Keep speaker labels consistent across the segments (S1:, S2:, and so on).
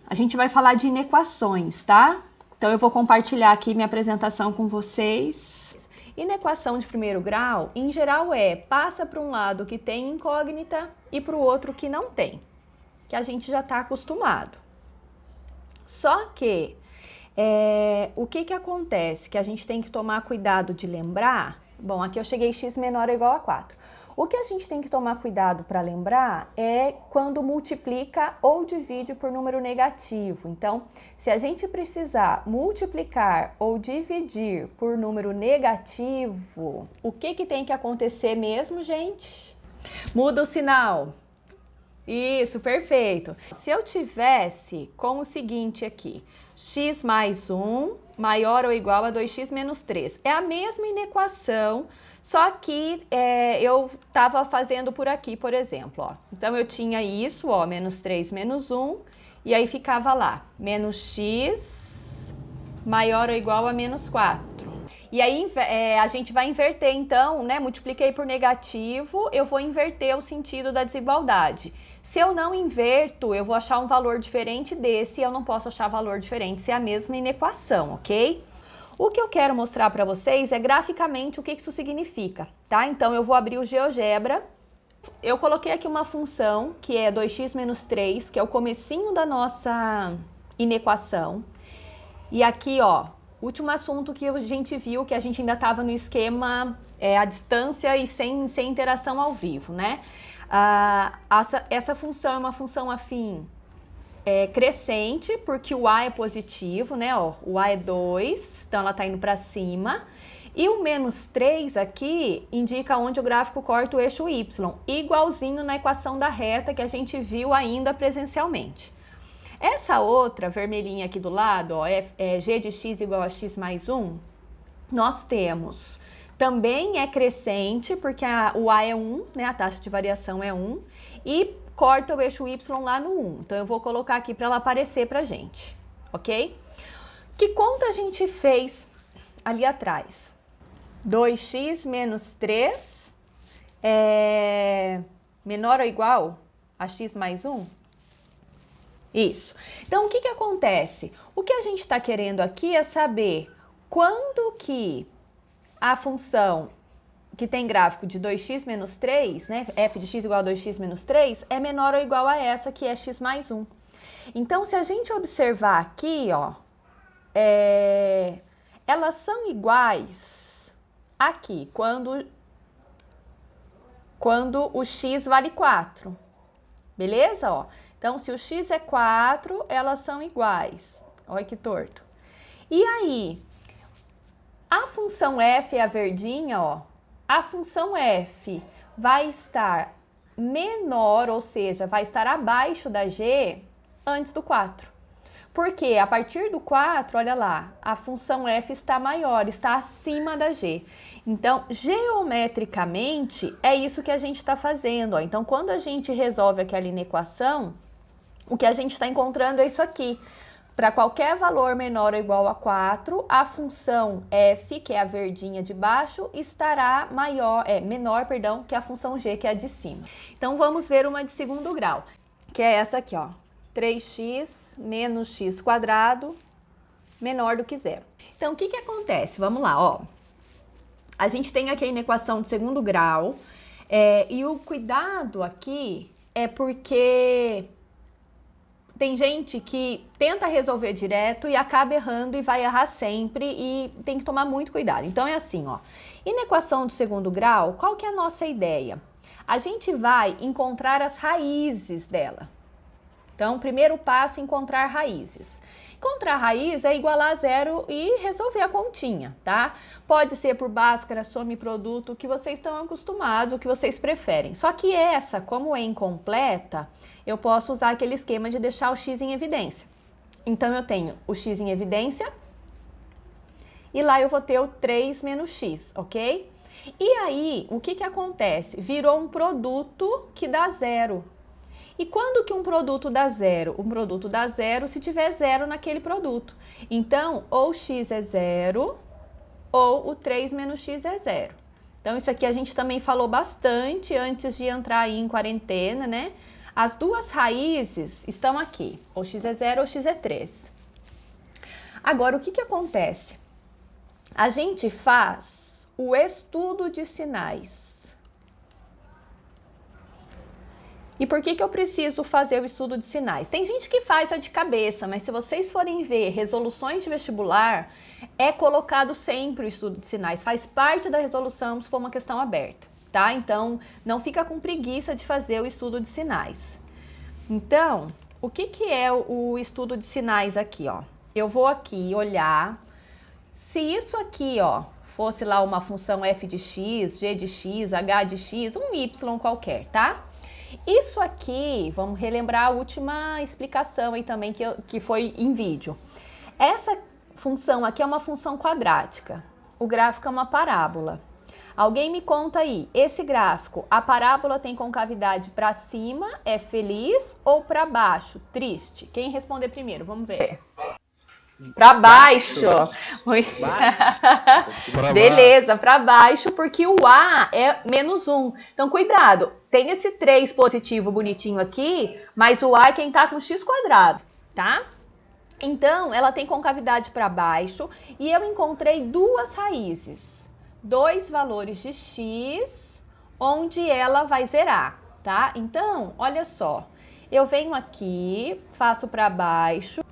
S1: A gente vai falar de inequações, tá? Então, eu vou compartilhar aqui minha apresentação com vocês. Inequação de primeiro grau, em geral, passa para um lado que tem incógnita e para o outro que não tem, que a gente já está acostumado. Só que, o que acontece? Que a gente tem que tomar cuidado de lembrar. Bom, aqui eu cheguei x menor ou igual a 4. O que a gente tem que tomar cuidado para lembrar é quando multiplica ou divide por número negativo. Então, se a gente precisar multiplicar ou dividir por número negativo, o que tem que acontecer mesmo, gente? Muda o sinal. Isso, perfeito. Se eu tivesse com o seguinte aqui, x mais 1 maior ou igual a 2x menos 3. É a mesma inequação, só que eu estava fazendo por aqui, por exemplo. Ó. Então, eu tinha isso, ó, menos 3 menos 1, e aí ficava lá, menos x maior ou igual a menos 4. E aí a gente vai inverter, então, né? Multipliquei por negativo, eu vou inverter o sentido da desigualdade. Se eu não inverto, eu vou achar um valor diferente desse e eu não posso achar valor diferente se é a mesma inequação, ok? O que eu quero mostrar para vocês é graficamente o que isso significa, tá? Então, eu vou abrir o GeoGebra. Eu coloquei aqui uma função que é 2x menos 3, que é o comecinho da nossa inequação. E aqui, ó, último assunto que a gente viu, que a gente ainda estava no esquema à distância e sem interação ao vivo, né? Essa função é uma função afim crescente, porque o A é positivo, né? Ó, o A é 2, então ela está indo para cima. E o menos 3 aqui indica onde o gráfico corta o eixo Y, igualzinho na equação da reta que a gente viu ainda presencialmente. Essa outra vermelhinha aqui do lado, ó, g de x igual a x mais 1, nós temos, também é crescente, porque o A é 1, né, a taxa de variação é 1, e corta o eixo Y lá no 1. Então, eu vou colocar aqui para ela aparecer pra gente, ok? Que conta a gente fez ali atrás? 2x menos 3 é menor ou igual a x mais 1? Isso. Então, o que acontece? O que a gente está querendo aqui é saber quando que a função que tem gráfico de 2x menos 3, né, f de x igual a 2x menos 3, é menor ou igual a essa, que é x mais 1. Então, se a gente observar aqui, ó, elas são iguais aqui, quando o x vale 4. Beleza? Ó. Então, se o x é 4, elas são iguais. Olha que torto. E aí, a função f é a verdinha, ó. A função f vai estar menor, ou seja, vai estar abaixo da g antes do 4. Porque a partir do 4, olha lá, a função f está maior, está acima da g. Então, geometricamente, é isso que a gente está fazendo. Ó. Então, quando a gente resolve aquela inequação, o que a gente está encontrando é isso aqui. Para qualquer valor menor ou igual a 4, a função f, que é a verdinha de baixo, estará menor que a função g, que é a de cima. Então, vamos ver uma de segundo grau, que é essa aqui, ó. 3x menos x quadrado menor do que zero. Então, o que acontece? Vamos lá, ó. A gente tem aqui a inequação de segundo grau, e o cuidado aqui é porque tem gente que tenta resolver direto e acaba errando e vai errar sempre e tem que tomar muito cuidado. Então, é assim, ó. Inequação do segundo grau, qual que é a nossa ideia? A gente vai encontrar as raízes dela. Então, primeiro passo, encontrar raízes. Encontrar raiz é igualar a zero e resolver a continha, tá? Pode ser por Bhaskara, soma e produto, o que vocês estão acostumados, o que vocês preferem. Só que essa, como é incompleta, eu posso usar aquele esquema de deixar o x em evidência. Então, eu tenho o x em evidência e lá eu vou ter o 3 menos x, ok? E aí, o que acontece? Virou um produto que dá zero. E quando que um produto dá zero? Um produto dá zero se tiver zero naquele produto. Então, ou x é zero, ou o 3 menos x é zero. Então, isso aqui a gente também falou bastante antes de entrar aí em quarentena, né? As duas raízes estão aqui, ou x é 0 ou x é 3. Agora, o que acontece? A gente faz o estudo de sinais. E por que eu preciso fazer o estudo de sinais? Tem gente que faz já de cabeça, mas se vocês forem ver resoluções de vestibular, é colocado sempre o estudo de sinais. Faz parte da resolução se for uma questão aberta, tá? Então, não fica com preguiça de fazer o estudo de sinais. Então, o que é o estudo de sinais aqui, ó? Eu vou aqui olhar se isso aqui, ó, fosse lá uma função f de x, g de x, h de x, um y qualquer, tá? Isso aqui, vamos relembrar a última explicação aí também que foi em vídeo. Essa função aqui é uma função quadrática, o gráfico é uma parábola. Alguém me conta aí, esse gráfico, a parábola tem concavidade para cima, é feliz, ou para baixo, triste? Quem responder primeiro? Vamos ver. Para baixo. Beleza, para baixo, porque o A é -1. Então, cuidado, tem esse 3 positivo bonitinho aqui, mas o A é quem tá com x², tá? Então, ela tem concavidade para baixo e eu encontrei duas raízes, dois valores de x, onde ela vai zerar, tá? Então, olha só, eu venho aqui, faço para baixo.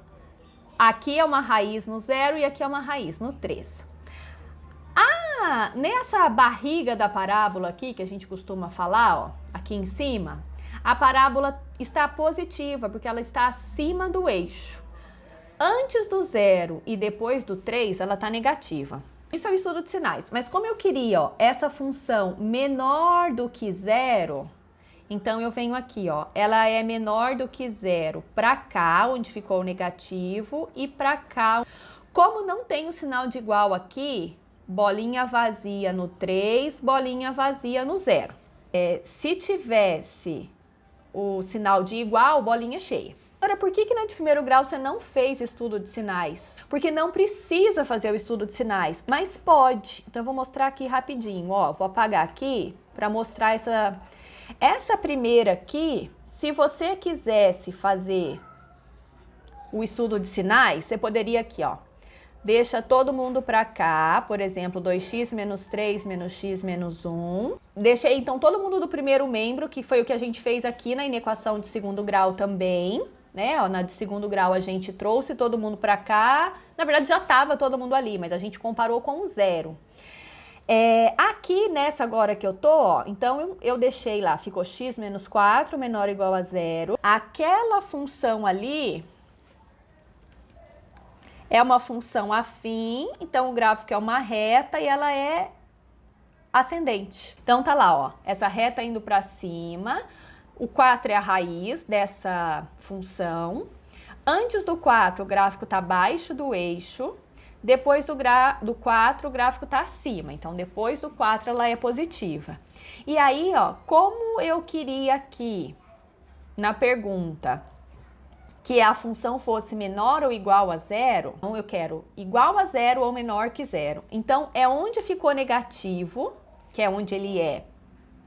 S1: Aqui é uma raiz no 0 e aqui é uma raiz no 3. Nessa barriga da parábola aqui, que a gente costuma falar, ó, aqui em cima, a parábola está positiva, porque ela está acima do eixo. Antes do 0 e depois do 3, ela está negativa. Isso é o estudo de sinais. Mas como eu queria, ó, essa função menor do que 0... Então, eu venho aqui, ó, ela é menor do que 0 para cá, onde ficou o negativo, e para cá. Como não tem o sinal de igual aqui, bolinha vazia no 3, bolinha vazia no 0. Se tivesse o sinal de igual, bolinha cheia. Agora, por que na de primeiro grau você não fez estudo de sinais? Porque não precisa fazer o estudo de sinais, mas pode. Então, eu vou mostrar aqui rapidinho, ó, vou apagar aqui para mostrar essa primeira aqui. Se você quisesse fazer o estudo de sinais, você poderia aqui, ó, deixa todo mundo para cá, por exemplo, 2x menos 3 menos x menos 1. Deixei, então, todo mundo do primeiro membro, que foi o que a gente fez aqui na inequação de segundo grau também, né? Ó, na de segundo grau a gente trouxe todo mundo para cá. Na verdade, já estava todo mundo ali, mas a gente comparou com o 0. Aqui nessa agora que eu tô, ó, então eu deixei lá, ficou x menos 4 menor ou igual a 0. Aquela função ali é uma função afim, então o gráfico é uma reta e ela é ascendente. Então tá lá, ó, essa reta indo para cima, o 4 é a raiz dessa função. Antes do 4, o gráfico tá abaixo do eixo. Depois do 4, o gráfico está acima. Então, depois do 4, ela é positiva. E aí, ó, como eu queria aqui, na pergunta, que a função fosse menor ou igual a 0, então eu quero igual a 0 ou menor que 0. Então, é onde ficou negativo, que é onde ele é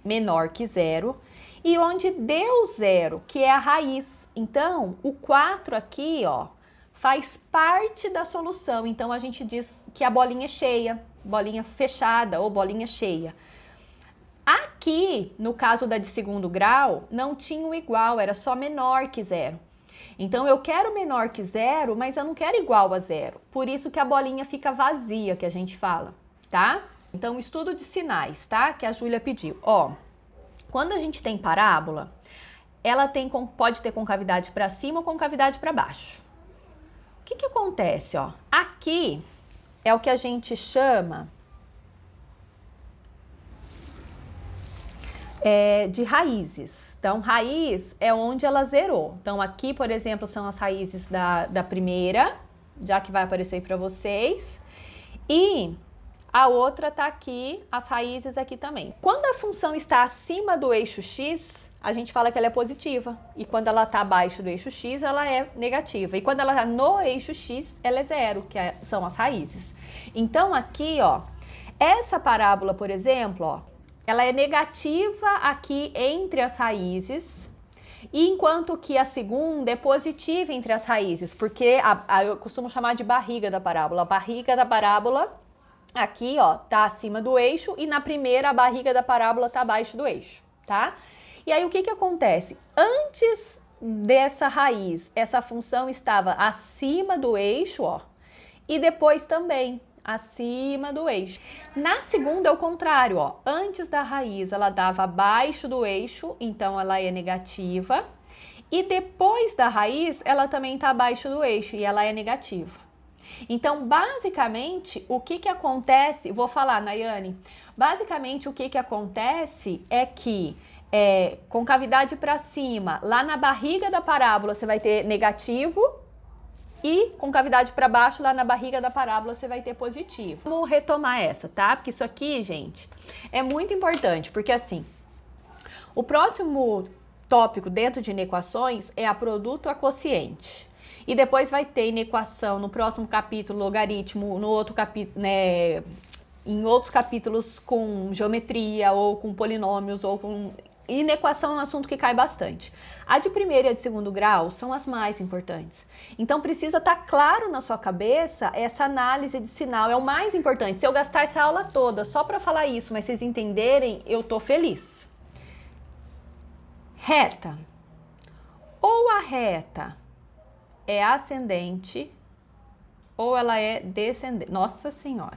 S1: menor que 0, e onde deu 0, que é a raiz. Então, o 4 aqui, ó, faz parte da solução, então a gente diz que a bolinha é cheia, bolinha fechada ou bolinha cheia. Aqui, no caso da de segundo grau, não tinha o igual, era só menor que 0. Então eu quero menor que 0, mas eu não quero igual a 0. Por isso que a bolinha fica vazia, que a gente fala, tá? Então, estudo de sinais, tá? Que a Júlia pediu. Ó, quando a gente tem parábola, ela pode ter concavidade para cima ou concavidade para baixo. O que acontece, ó? Aqui é o que a gente chama de raízes. Então, raiz é onde ela zerou. Então, aqui, por exemplo, são as raízes da primeira, já que vai aparecer para vocês. E a outra tá aqui, as raízes aqui também. Quando a função está acima do eixo x, a gente fala que ela é positiva. E quando ela está abaixo do eixo x, ela é negativa. E quando ela está no eixo x, ela é 0, que são as raízes. Então, aqui, ó, essa parábola, por exemplo, ó, ela é negativa aqui entre as raízes. E enquanto que a segunda é positiva entre as raízes, porque eu costumo chamar de barriga da parábola. A barriga da parábola aqui, ó, tá acima do eixo, e na primeira a barriga da parábola tá abaixo do eixo, tá? E aí o que que acontece? Antes dessa raiz, essa função estava acima do eixo, ó, e depois também acima do eixo. Na segunda é o contrário, ó. Antes da raiz ela dava abaixo do eixo, então ela é negativa. E depois da raiz ela também está abaixo do eixo e ela é negativa. Então, basicamente, o que que acontece? Vou falar, Nayane. Basicamente, o que que acontece é que com cavidade para cima, lá na barriga da parábola você vai ter negativo. E com cavidade para baixo, lá na barriga da parábola, você vai ter positivo. Vamos retomar essa, tá? Porque isso aqui, gente, é muito importante, porque assim, o próximo tópico dentro de inequações é a produto a quociente. E depois vai ter inequação no próximo capítulo, logaritmo, no outro capítulo, né, em outros capítulos com geometria, ou com polinômios, ou com... Inequação é um assunto que cai bastante. A de primeiro e a de segundo grau são as mais importantes. Então precisa estar claro na sua cabeça essa análise de sinal, é o mais importante. Se eu gastar essa aula toda só para falar isso, mas vocês entenderem, eu tô feliz. Reta. Ou a reta é ascendente, ou ela é descendente. Nossa Senhora.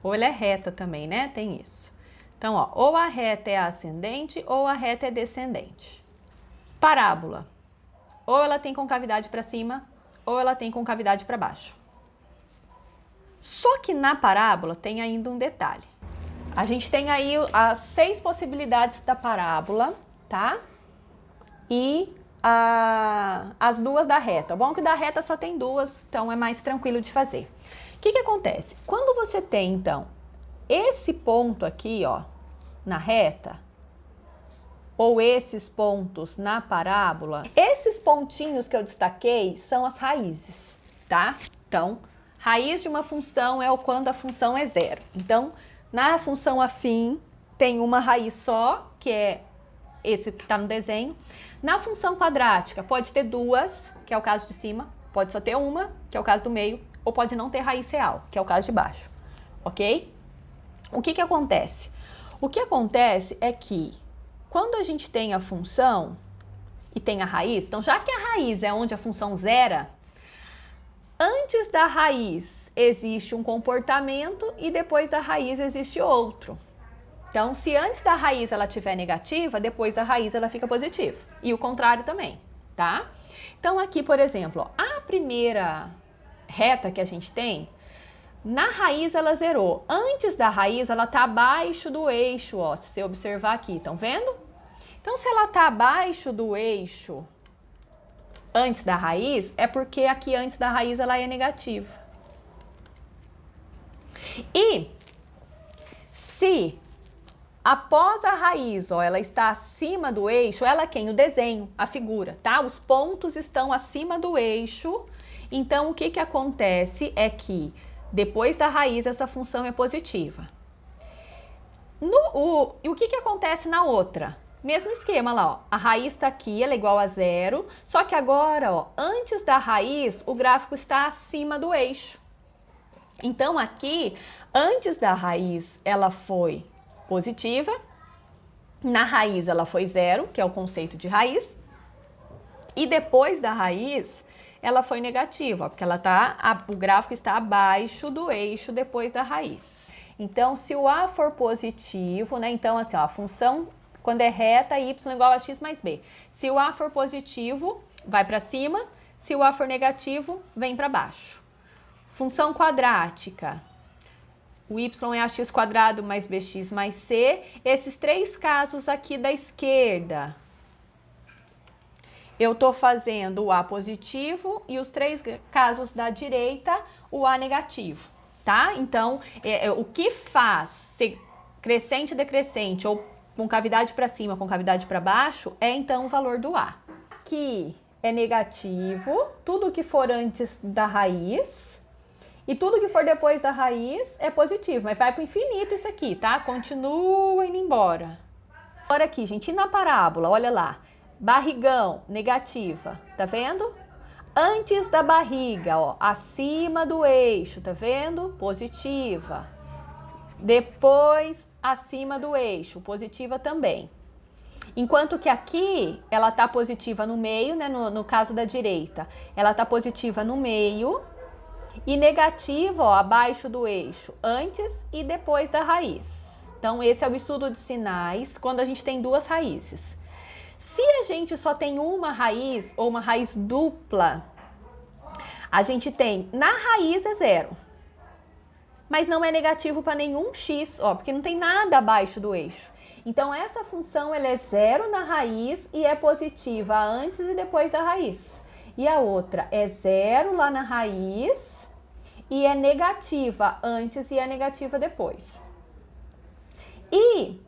S1: Ou ela é reta também, né? Tem isso. Então, ó, ou a reta é ascendente ou a reta é descendente. Parábola. Ou ela tem concavidade para cima ou ela tem concavidade para baixo. Só que na parábola tem ainda um detalhe. A gente tem aí as 6 possibilidades da parábola, tá? E as 2 da reta. Bom que da reta só tem 2, então é mais tranquilo de fazer. O que que acontece? Quando você tem, então, esse ponto aqui, ó, na reta, ou esses pontos na parábola, esses pontinhos que eu destaquei são as raízes, tá? Então, raiz de uma função é quando a função é zero. Então, na função afim, tem uma raiz só, que é esse que está no desenho. Na função quadrática, pode ter 2, que é o caso de cima, pode só ter uma, que é o caso do meio, ou pode não ter raiz real, que é o caso de baixo, ok? O que que acontece? O que acontece é que quando a gente tem a função e tem a raiz, então já que a raiz é onde a função zera, antes da raiz existe um comportamento e depois da raiz existe outro. Então, se antes da raiz ela tiver negativa, depois da raiz ela fica positiva. E o contrário também, tá? Então aqui, por exemplo, ó, a primeira reta que a gente tem, na raiz ela zerou. Antes da raiz ela tá abaixo do eixo, ó, se você observar aqui, estão vendo? Então se ela tá abaixo do eixo antes da raiz, é porque aqui antes da raiz ela é negativa. E se após a raiz, ó, ela está acima do eixo, ela quem? O desenho, a figura, tá? Os pontos estão acima do eixo, então o que que acontece é que depois da raiz, essa função é positiva. E o que que acontece na outra? Mesmo esquema lá, ó. A raiz está aqui, ela é igual a 0. Só que agora, ó, antes da raiz, o gráfico está acima do eixo. Então, aqui, antes da raiz, ela foi positiva. Na raiz, ela foi 0, que é o conceito de raiz. E depois da raiz, ela foi negativa, porque o gráfico está abaixo do eixo depois da raiz. Então, se o A for positivo, né? Então, assim, ó, a função, quando é reta, y igual a x mais b. Se o A for positivo, vai para cima. Se o A for negativo, vem para baixo. Função quadrática. O y é ax quadrado mais bx mais c. Esses 3 casos aqui da esquerda, eu estou fazendo o A positivo e os 3 casos da direita, o A negativo, tá? Então, o que faz ser crescente e decrescente, ou com cavidade para cima, com cavidade para baixo, é então o valor do A. Aqui é negativo, tudo que for antes da raiz, e tudo que for depois da raiz é positivo, mas vai para o infinito isso aqui, tá? Continua indo embora. Agora aqui, gente, e na parábola, olha lá. Barrigão, negativa, tá vendo? Antes da barriga, ó, acima do eixo, tá vendo? Positiva. Depois, acima do eixo, positiva também. Enquanto que aqui, ela tá positiva no meio, né? No caso da direita, ela tá positiva no meio e negativa, ó, abaixo do eixo, antes e depois da raiz. Então, esse é o estudo de sinais quando a gente tem duas raízes. Se a gente só tem uma raiz ou uma raiz dupla, a gente tem, na raiz é zero, mas não é negativo para nenhum x, ó, porque não tem nada abaixo do eixo. Então, essa função ela é zero na raiz e é positiva antes e depois da raiz. E a outra é zero lá na raiz e é negativa antes e é negativa depois. E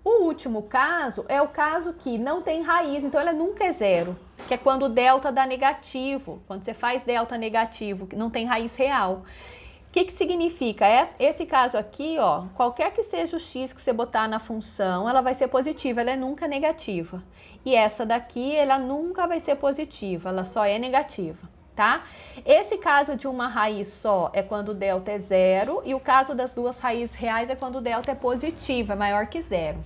S1: o último caso é o caso que não tem raiz, então ela nunca é zero, que é quando o delta dá negativo, quando você faz delta negativo, que não tem raiz real. O que significa? Esse caso aqui, ó, qualquer que seja o x que você botar na função, ela vai ser positiva, ela é nunca negativa. E essa daqui, ela nunca vai ser positiva, ela só é negativa, tá? Esse caso de uma raiz só é quando o delta é zero, e o caso das duas raízes reais é quando o delta é positivo, é maior que zero.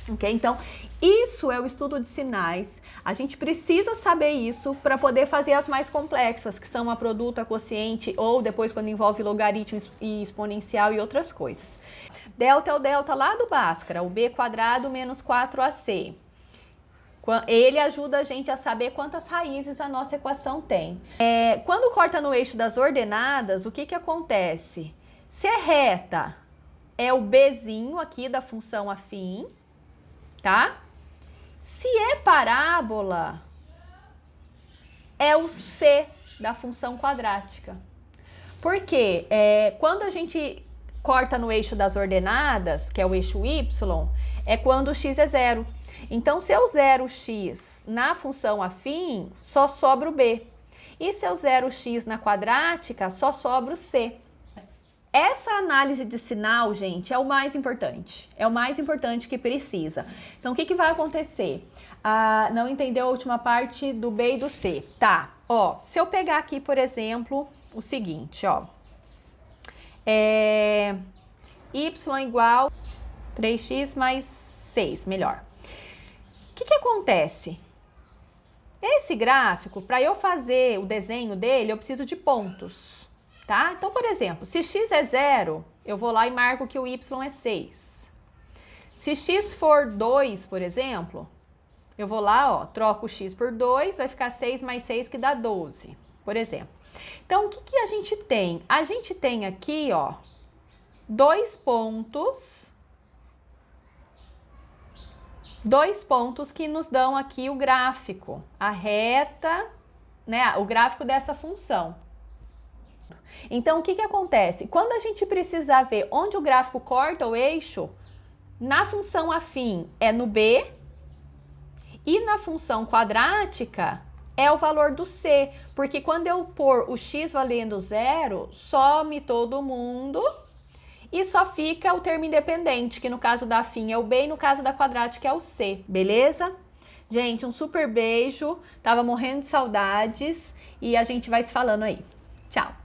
S1: Ok? Então, isso é o estudo de sinais. A gente precisa saber isso para poder fazer as mais complexas, que são a produto, a quociente, ou depois quando envolve logaritmo e exponencial e outras coisas. Delta é o delta lá do Bhaskara, o b² menos 4ac. Ele ajuda a gente a saber quantas raízes a nossa equação tem. Quando corta no eixo das ordenadas, o que acontece? Se é reta, é o bzinho aqui da função afim, tá? Se é parábola, é o c da função quadrática. Porque quando a gente corta no eixo das ordenadas, que é o eixo y, é quando o x é zero. Então, se eu zero x na função afim, só sobra o b. E se eu zero x na quadrática, só sobra o c. Essa análise de sinal, gente, é o mais importante. É o mais importante que precisa. Então, o que vai acontecer? Não entendeu a última parte do B e do C. Tá, ó, se eu pegar aqui, por exemplo, o seguinte, ó. Y igual 3x mais 6, melhor. O que acontece? Esse gráfico, para eu fazer o desenho dele, eu preciso de pontos. Tá? Então, por exemplo, se x é 0, eu vou lá e marco que o y é 6. Se x for 2, por exemplo, eu vou lá, ó, troco o x por 2, vai ficar 6 mais 6 que dá 12, por exemplo. Então, o que a gente tem? A gente tem aqui, ó, 2 pontos que nos dão aqui o gráfico, a reta, né, o gráfico dessa função. Então, o que acontece? Quando a gente precisar ver onde o gráfico corta o eixo, na função afim é no b e na função quadrática é o valor do c, porque quando eu pôr o x valendo zero, some todo mundo e só fica o termo independente, que no caso da afim é o b e no caso da quadrática é o c, beleza? Gente, um super beijo, tava morrendo de saudades e a gente vai se falando aí. Tchau!